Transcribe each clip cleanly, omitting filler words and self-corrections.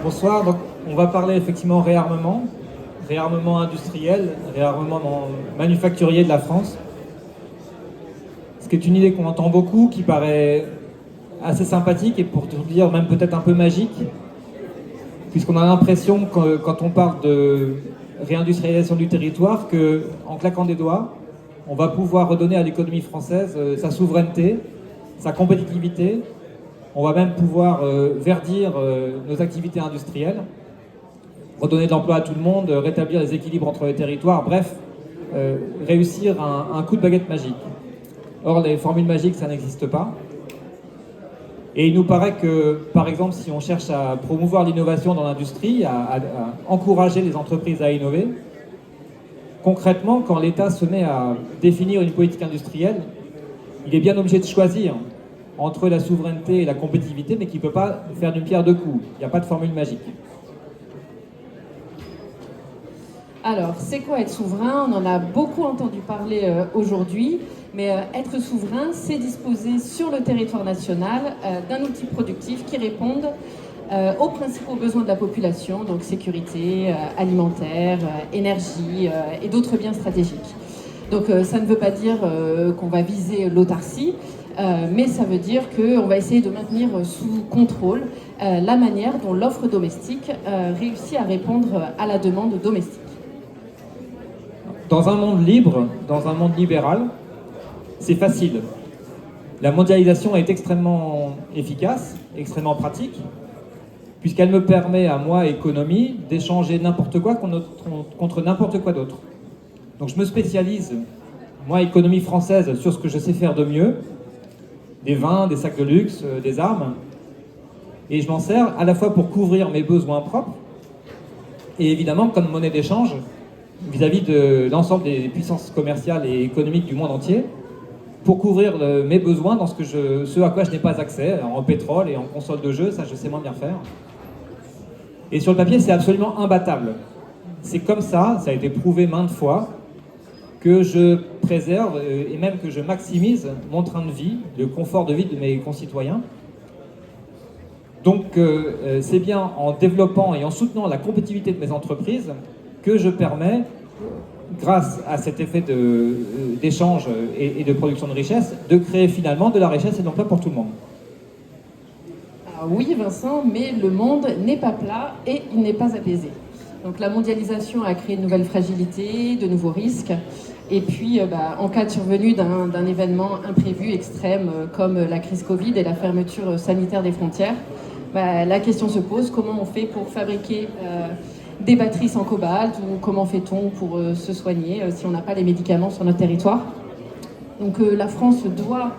Bonsoir, donc on va parler effectivement réarmement, réarmement industriel, réarmement manufacturier de la France. Ce qui est une idée qu'on entend beaucoup, qui paraît assez sympathique et pour tout dire même peut-être un peu magique, puisqu'on a l'impression que quand on parle de réindustrialisation du territoire, qu'en claquant des doigts, on va pouvoir redonner à l'économie française sa souveraineté, sa compétitivité. On va même pouvoir verdir nos activités industrielles, redonner de l'emploi à tout le monde, rétablir les équilibres entre les territoires, bref, réussir un coup de baguette magique. Or, les formules magiques, ça n'existe pas. Et il nous paraît que, par exemple, si on cherche à promouvoir l'innovation dans l'industrie, à encourager les entreprises à innover, concrètement, quand l'État se met à définir une politique industrielle, il est bien obligé de choisir entre la souveraineté et la compétitivité, mais qui ne peut pas faire d'une pierre deux coups. Il n'y a pas de formule magique. Alors, c'est quoi être souverain? On en a beaucoup entendu parler aujourd'hui, mais être souverain, c'est disposer sur le territoire national d'un outil productif qui réponde aux principaux besoins de la population, donc sécurité alimentaire, énergie et d'autres biens stratégiques. Donc ça ne veut pas dire qu'on va viser l'autarcie, mais ça veut dire qu'on va essayer de maintenir sous contrôle la manière dont l'offre domestique réussit à répondre à la demande domestique. Dans un monde libre, dans un monde libéral, c'est facile. La mondialisation est extrêmement efficace, extrêmement pratique, puisqu'elle me permet à moi, économie, d'échanger n'importe quoi contre n'importe quoi d'autre. Donc je me spécialise, moi, économie française, sur ce que je sais faire de mieux, des vins, des sacs de luxe, des armes, et je m'en sers à la fois pour couvrir mes besoins propres, et évidemment comme monnaie d'échange, vis-à-vis de l'ensemble des puissances commerciales et économiques du monde entier, pour couvrir mes besoins dans ce à quoi je n'ai pas accès, en pétrole et en console de jeu, ça je sais moins bien faire. Et sur le papier, c'est absolument imbattable. C'est comme ça a été prouvé maintes fois, que je préserve et même que je maximise mon train de vie, le confort de vie de mes concitoyens. Donc c'est bien en développant et en soutenant la compétitivité de mes entreprises que je permets, grâce à cet effet d'échange et de production de richesse, de créer finalement de la richesse et de l'emploi pour tout le monde. Alors oui, Vincent, mais le monde n'est pas plat et il n'est pas apaisé. Donc la mondialisation a créé de nouvelles fragilités, de nouveaux risques. Et puis, en cas de survenue d'un événement imprévu, extrême, comme la crise Covid et la fermeture sanitaire des frontières, la question se pose, comment on fait pour fabriquer des batteries sans cobalt, ou comment fait-on pour se soigner si on n'a pas les médicaments sur notre territoire. Donc la France doit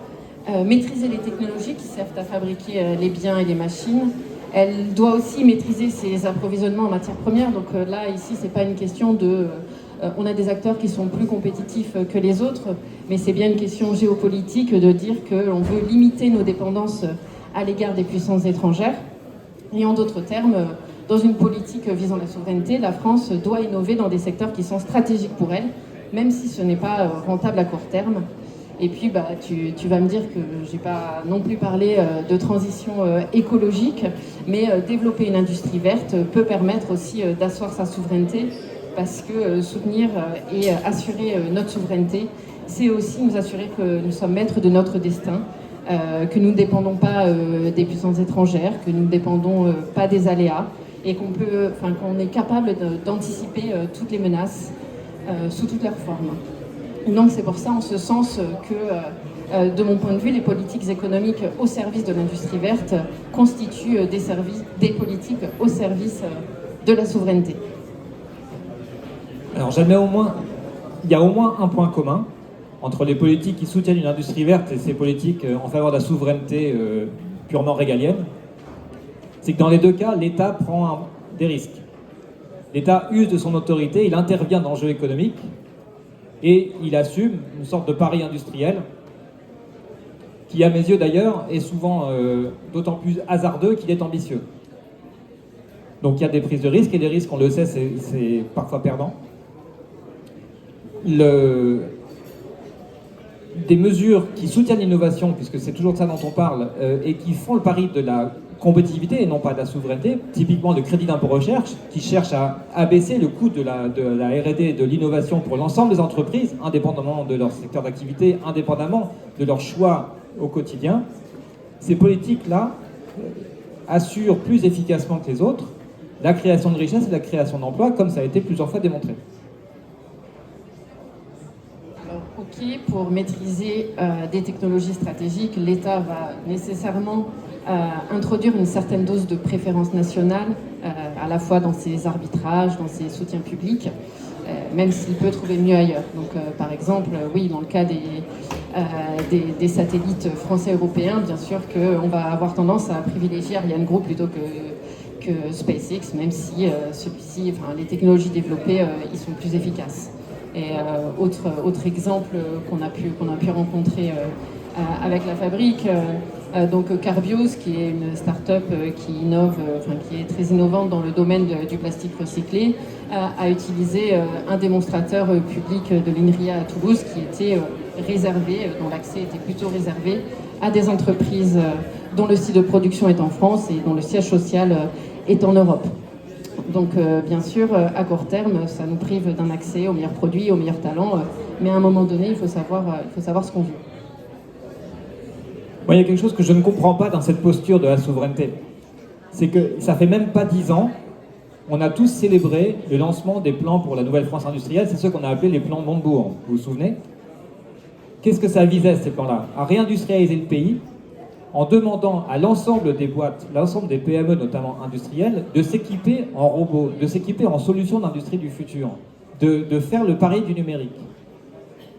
maîtriser les technologies qui servent à fabriquer les biens et les machines. Elle doit aussi maîtriser ses approvisionnements en matières premières. Donc là, ici, c'est pas une question de... on a des acteurs qui sont plus compétitifs que les autres, mais c'est bien une question géopolitique de dire qu'on veut limiter nos dépendances à l'égard des puissances étrangères. Et en d'autres termes, dans une politique visant la souveraineté, la France doit innover dans des secteurs qui sont stratégiques pour elle, même si ce n'est pas rentable à court terme. Et puis, tu vas me dire que j'ai pas non plus parlé de transition écologique, mais développer une industrie verte peut permettre aussi d'asseoir sa souveraineté, parce que soutenir et assurer notre souveraineté, c'est aussi nous assurer que nous sommes maîtres de notre destin, que nous ne dépendons pas des puissances étrangères, que nous ne dépendons pas des aléas, et qu'on est capable d'anticiper toutes les menaces sous toutes leurs formes. Donc c'est pour ça, en ce sens, que, de mon point de vue, les politiques économiques au service de l'industrie verte constituent des politiques au service de la souveraineté. Alors il y a au moins un point commun entre les politiques qui soutiennent une industrie verte et ces politiques en faveur de la souveraineté purement régalienne. C'est que dans les deux cas, l'État prend des risques. L'État use de son autorité, il intervient dans le jeu économique et il assume une sorte de pari industriel qui, à mes yeux d'ailleurs, est souvent d'autant plus hasardeux qu'il est ambitieux. Donc il y a des prises de risques et les risques, on le sait, c'est parfois perdant. Des mesures qui soutiennent l'innovation, puisque c'est toujours de ça dont on parle, et qui font le pari de la compétitivité et non pas de la souveraineté, typiquement de crédit d'impôt recherche, qui cherche à abaisser le coût de la R&D et de l'innovation pour l'ensemble des entreprises, indépendamment de leur secteur d'activité, indépendamment de leurs choix au quotidien. Ces politiques-là assurent plus efficacement que les autres la création de richesse et la création d'emplois, comme ça a été plusieurs fois démontré. Alors, ok, pour maîtriser des technologies stratégiques, l'État va nécessairement introduire une certaine dose de préférence nationale, à la fois dans ses arbitrages, dans ses soutiens publics, même s'il peut trouver mieux ailleurs. Donc, par exemple, oui, dans le cas des satellites français européens, bien sûr qu'on va avoir tendance à privilégier Ariane Group plutôt que SpaceX, même si celui-ci, enfin, les technologies développées, ils sont plus efficaces. Et autre exemple qu'on a pu rencontrer avec la fabrique, donc Carbios, qui est une start-up qui innove, qui est très innovante dans le domaine du plastique recyclé, a utilisé un démonstrateur public de l'INRIA à Toulouse qui était réservé, dont l'accès était plutôt réservé à des entreprises dont le site de production est en France et dont le siège social est en Europe. Donc bien sûr, à court terme, ça nous prive d'un accès aux meilleurs produits, aux meilleurs talents, mais à un moment donné, il faut savoir ce qu'on veut. Moi, il y a quelque chose que je ne comprends pas dans cette posture de la souveraineté. C'est que ça fait même pas 10 ans, on a tous célébré le lancement des plans pour la nouvelle France industrielle, c'est ceux qu'on a appelés les plans Montebourg, vous vous souvenez? Qu'est-ce que ça visait, ces plans-là? À réindustrialiser le pays, en demandant à l'ensemble des boîtes, l'ensemble des PME notamment industrielles, de s'équiper en robots, de s'équiper en solutions d'industrie du futur, de faire le pari du numérique.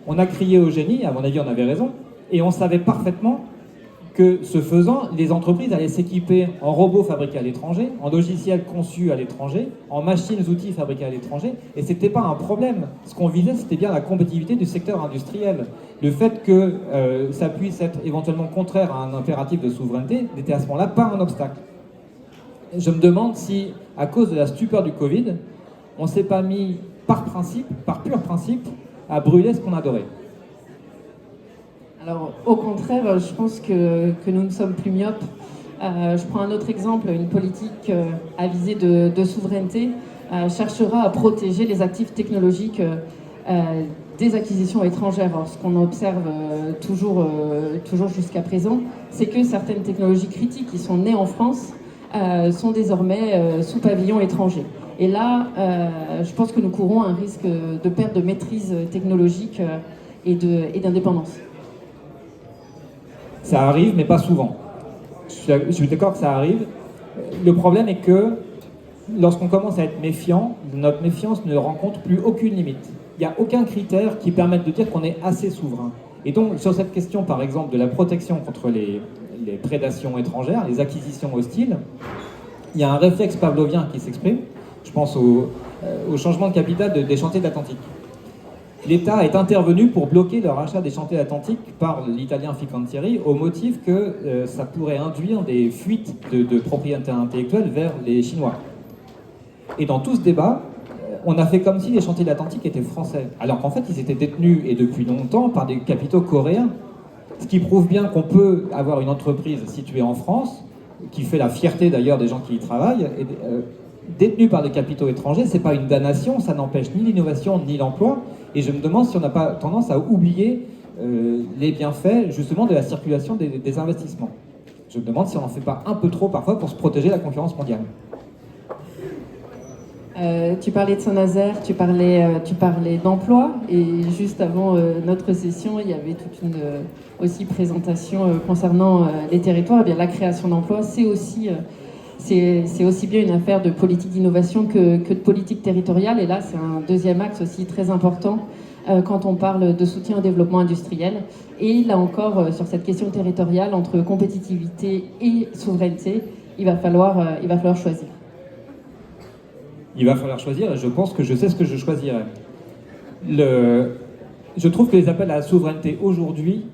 On a crié au génie, à mon avis on avait raison, et on savait parfaitement que ce faisant, les entreprises allaient s'équiper en robots fabriqués à l'étranger, en logiciels conçus à l'étranger, en machines-outils fabriqués à l'étranger, et ce n'était pas un problème. Ce qu'on visait, c'était bien la compétitivité du secteur industriel. Le fait que ça puisse être éventuellement contraire à un impératif de souveraineté n'était à ce moment-là pas un obstacle. Je me demande si, à cause de la stupeur du Covid, on ne s'est pas mis par principe, par pur principe, à brûler ce qu'on adorait. Alors, au contraire, je pense que nous ne sommes plus myopes. Je prends un autre exemple, une politique à visée de souveraineté cherchera à protéger les actifs technologiques des acquisitions étrangères. Alors, ce qu'on observe toujours jusqu'à présent, c'est que certaines technologies critiques qui sont nées en France sont désormais sous pavillon étranger. Et là, je pense que nous courons un risque de perte de maîtrise technologique et d'indépendance. Ça arrive, mais pas souvent. Je suis d'accord que ça arrive. Le problème est que lorsqu'on commence à être méfiant, notre méfiance ne rencontre plus aucune limite. Il n'y a aucun critère qui permette de dire qu'on est assez souverain. Et donc, sur cette question, par exemple, de la protection contre les prédations étrangères, les acquisitions hostiles, il y a un réflexe pavlovien qui s'exprime. Je pense au changement de capital des chantiers de l'Atlantique. L'État est intervenu pour bloquer le rachat des chantiers atlantiques par l'italien Fincantieri au motif que ça pourrait induire des fuites de propriété intellectuelle vers les Chinois. Et dans tout ce débat, on a fait comme si les chantiers de l'Atlantique étaient français, alors qu'en fait ils étaient détenus, et depuis longtemps, par des capitaux coréens. Ce qui prouve bien qu'on peut avoir une entreprise située en France, qui fait la fierté d'ailleurs des gens qui y travaillent, détenue par des capitaux étrangers. C'est pas une damnation, ça n'empêche ni l'innovation ni l'emploi. Et je me demande si on n'a pas tendance à oublier les bienfaits justement de la circulation des investissements. Je me demande si on n'en fait pas un peu trop parfois pour se protéger de la concurrence mondiale. Tu parlais de Saint-Nazaire, tu parlais d'emploi, et juste avant notre session, il y avait toute une aussi présentation concernant les territoires. Eh bien, la création d'emplois, c'est aussi bien une affaire de politique d'innovation que de politique territoriale. Et là, c'est un deuxième axe aussi très important quand on parle de soutien au développement industriel. Et là encore, sur cette question territoriale, entre compétitivité et souveraineté, il va falloir choisir. Il va falloir choisir, et je pense que je sais ce que je choisirais. Je trouve que les appels à la souveraineté aujourd'hui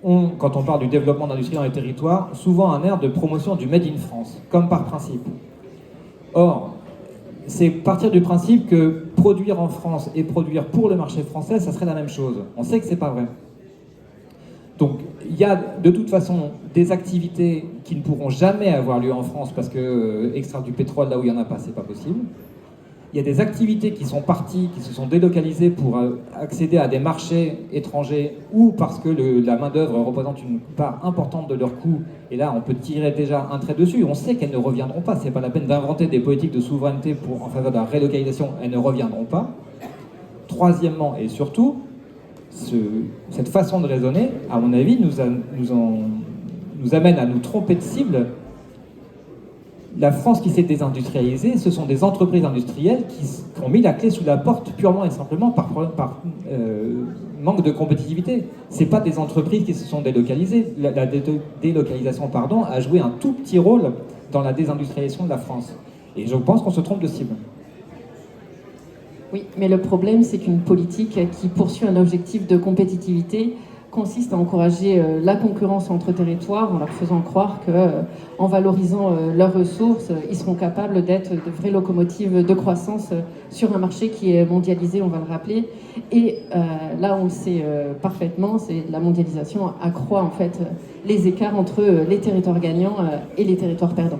ont, quand on parle du développement d'industrie dans les territoires, souvent un air de promotion du Made in France, comme par principe. Or, c'est partir du principe que produire en France et produire pour le marché français, ça serait la même chose. On sait que c'est pas vrai. Donc, il il y a de toute façon des activités qui ne pourront jamais avoir lieu en France parce que extraire du pétrole là où il n'y en a pas, c'est pas possible. Il y a des activités qui sont parties, qui se sont délocalisées pour accéder à des marchés étrangers ou parce que la main-d'œuvre représente une part importante de leurs coûts. Et là, on peut tirer déjà un trait dessus. On sait qu'elles ne reviendront pas. C'est pas la peine d'inventer des politiques de souveraineté en faveur de la relocalisation. Elles ne reviendront pas. Troisièmement, et surtout, cette façon de raisonner, à mon avis, nous amène à nous tromper de cible. La France qui s'est désindustrialisée, ce sont des entreprises industrielles qui ont mis la clé sous la porte purement et simplement par manque de compétitivité. Ce n'est pas des entreprises qui se sont délocalisées. La délocalisation a joué un tout petit rôle dans la désindustrialisation de la France. Et je pense qu'on se trompe de cible. Oui, mais le problème, c'est qu'une politique qui poursuit un objectif de compétitivité consiste à encourager la concurrence entre territoires en leur faisant croire qu'en valorisant leurs ressources, ils seront capables d'être de vraies locomotives de croissance sur un marché qui est mondialisé, on va le rappeler. Et là, on le sait parfaitement, c'est la mondialisation accroît en fait les écarts entre les territoires gagnants et les territoires perdants.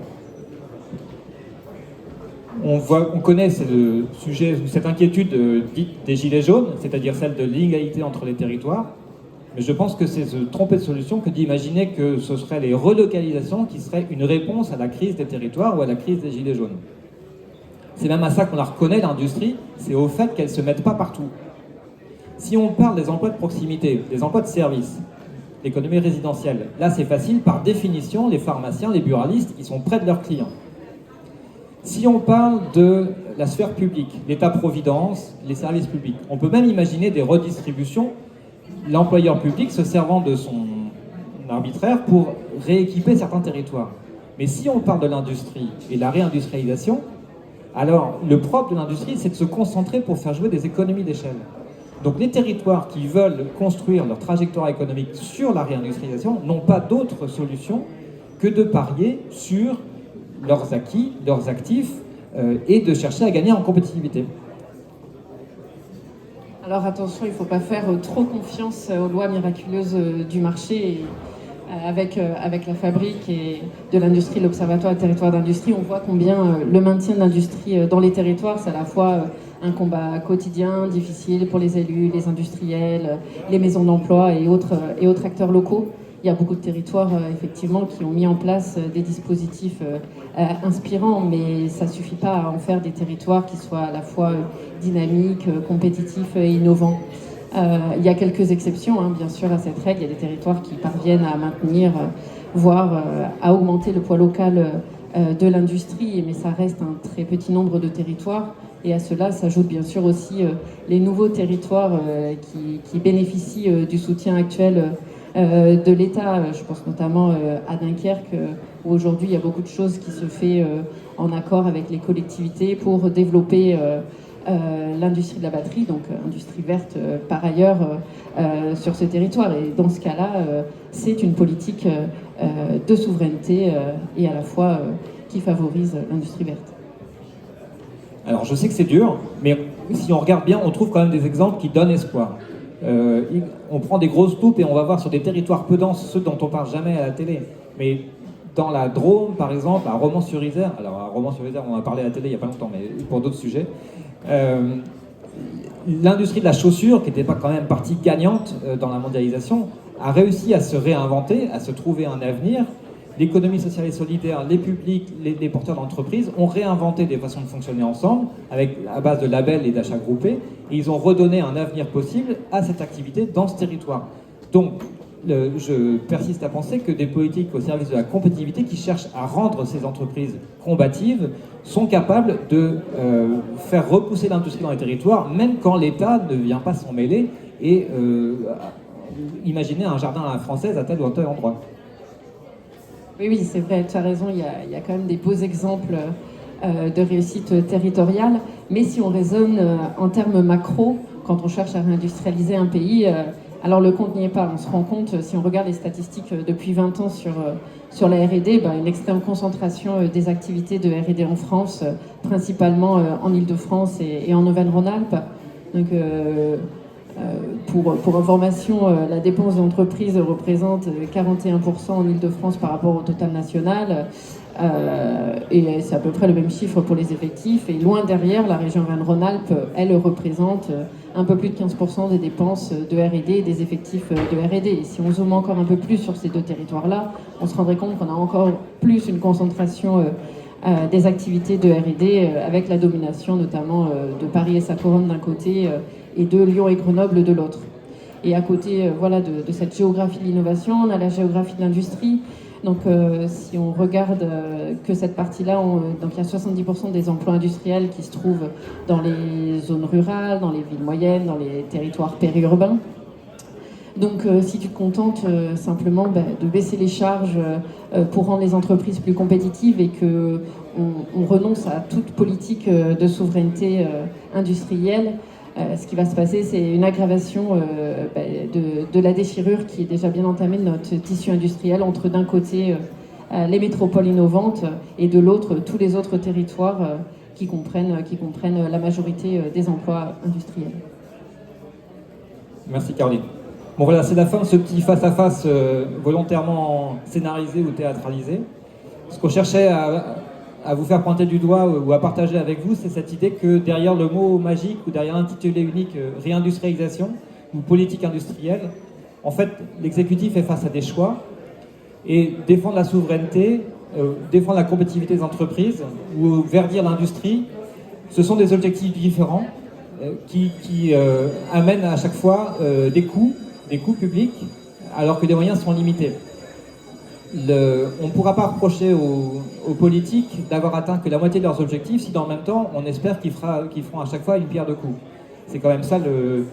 On connaît cette inquiétude dite des gilets jaunes, c'est-à-dire celle de l'inégalité entre les territoires. Mais je pense que c'est se tromper de solution que d'imaginer que ce seraient les relocalisations qui seraient une réponse à la crise des territoires ou à la crise des gilets jaunes. C'est même à ça qu'on la reconnaît, l'industrie, c'est au fait qu'elle ne se mette pas partout. Si on parle des emplois de proximité, des emplois de service, l'économie résidentielle, là c'est facile, par définition, les pharmaciens, les buralistes, ils sont près de leurs clients. Si on parle de la sphère publique, l'État-providence, les services publics, on peut même imaginer des redistributions, l'employeur public se servant de son arbitraire pour rééquiper certains territoires. Mais si on parle de l'industrie et de la réindustrialisation, alors le propre de l'industrie, c'est de se concentrer pour faire jouer des économies d'échelle. Donc les territoires qui veulent construire leur trajectoire économique sur la réindustrialisation n'ont pas d'autre solution que de parier sur leurs acquis, leurs actifs, et de chercher à gagner en compétitivité. Alors attention, il ne faut pas faire trop confiance aux lois miraculeuses du marché. Avec la fabrique et de l'industrie, l'Observatoire des territoires d'industrie, on voit combien le maintien de l'industrie dans les territoires, c'est à la fois un combat quotidien, difficile pour les élus, les industriels, les maisons d'emploi et autres acteurs locaux. Il y a beaucoup de territoires, effectivement, qui ont mis en place des dispositifs inspirants, mais ça ne suffit pas à en faire des territoires qui soient à la fois dynamiques, compétitifs et innovants. Il y a quelques exceptions, hein, bien sûr, à cette règle. Il y a des territoires qui parviennent à maintenir, voire à augmenter le poids local de l'industrie, mais ça reste un très petit nombre de territoires. Et à cela s'ajoutent bien sûr aussi les nouveaux territoires qui bénéficient du soutien actuel de l'État. Je pense notamment à Dunkerque, où aujourd'hui il y a beaucoup de choses qui se font en accord avec les collectivités pour développer l'industrie de la batterie, donc industrie verte par ailleurs sur ce territoire. Et dans ce cas-là, c'est une politique de souveraineté et à la fois qui favorise l'industrie verte. Alors je sais que c'est dur, mais si on regarde bien, on trouve quand même des exemples qui donnent espoir. On prend des grosses loupes et on va voir sur des territoires peu denses, ceux dont on parle jamais à la télé. Mais dans la Drôme, par exemple, à Romans-sur-Isère, alors à Romans-sur-Isère, on en a parlé à la télé il n'y a pas longtemps, mais pour d'autres sujets, l'industrie de la chaussure, qui n'était pas quand même partie gagnante dans la mondialisation, a réussi à se réinventer, à se trouver un avenir. L'économie sociale et solidaire, les publics, les porteurs d'entreprises ont réinventé des façons de fonctionner ensemble, à base de labels et d'achats groupés, et ils ont redonné un avenir possible à cette activité dans ce territoire. Donc, je persiste à penser que des politiques au service de la compétitivité qui cherchent à rendre ces entreprises combatives sont capables de faire repousser l'industrie dans les territoires, même quand l'État ne vient pas s'en mêler et imaginer un jardin à la française à tel ou tel endroit. Oui, c'est vrai, tu as raison, il y a quand même des beaux exemples de réussite territoriale, mais si on raisonne en termes macro, quand on cherche à réindustrialiser un pays, alors le compte n'y est pas. On se rend compte, si on regarde les statistiques depuis 20 ans sur la R&D, une extrême concentration des activités de R&D en France, principalement en Île-de-France et en Auvergne-Rhône-Alpes. Donc Pour information, la dépense d'entreprise représente 41% en Île-de-France par rapport au total national. Et c'est à peu près le même chiffre pour les effectifs. Et loin derrière, la région Rhône-Rhône-Alpes, elle représente un peu plus de 15% des dépenses de R&D et des effectifs de R&D. Et si on zoome encore un peu plus sur ces deux territoires-là, on se rendrait compte qu'on a encore plus une concentration des activités de R&D avec la domination notamment de Paris et sa couronne d'un côté et de Lyon et Grenoble de l'autre. Et à côté voilà, de cette géographie de l'innovation, on a la géographie de l'industrie. Donc si on regarde que cette partie-là, donc il y a 70% des emplois industriels qui se trouvent dans les zones rurales, dans les villes moyennes, dans les territoires périurbains. Donc si tu te contentes simplement de baisser les charges pour rendre les entreprises plus compétitives et qu'on renonce à toute politique de souveraineté industrielle, ce qui va se passer, c'est une aggravation de la déchirure qui est déjà bien entamée de notre tissu industriel entre d'un côté les métropoles innovantes et de l'autre tous les autres territoires qui comprennent la majorité des emplois industriels. Merci Caroline. Bon voilà, c'est la fin de ce petit face-à-face volontairement scénarisé ou théâtralisé. Ce qu'on cherchait à vous faire pointer du doigt ou à partager avec vous, c'est cette idée que derrière le mot magique ou derrière l'intitulé unique réindustrialisation ou politique industrielle, en fait, l'exécutif est face à des choix et défendre la souveraineté, défendre la compétitivité des entreprises ou verdir l'industrie, ce sont des objectifs différents qui amènent à chaque fois des coûts publics alors que les moyens sont limités. On ne pourra pas reprocher aux politiques d'avoir atteint que la moitié de leurs objectifs si dans le même temps on espère qu'ils feront à chaque fois une pierre de coups. C'est quand même ça le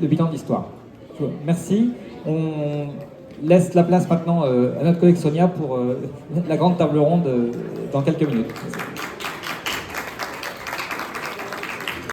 bilan de l'histoire. Merci. On laisse la place maintenant à notre collègue Sonia pour la grande table ronde dans quelques minutes.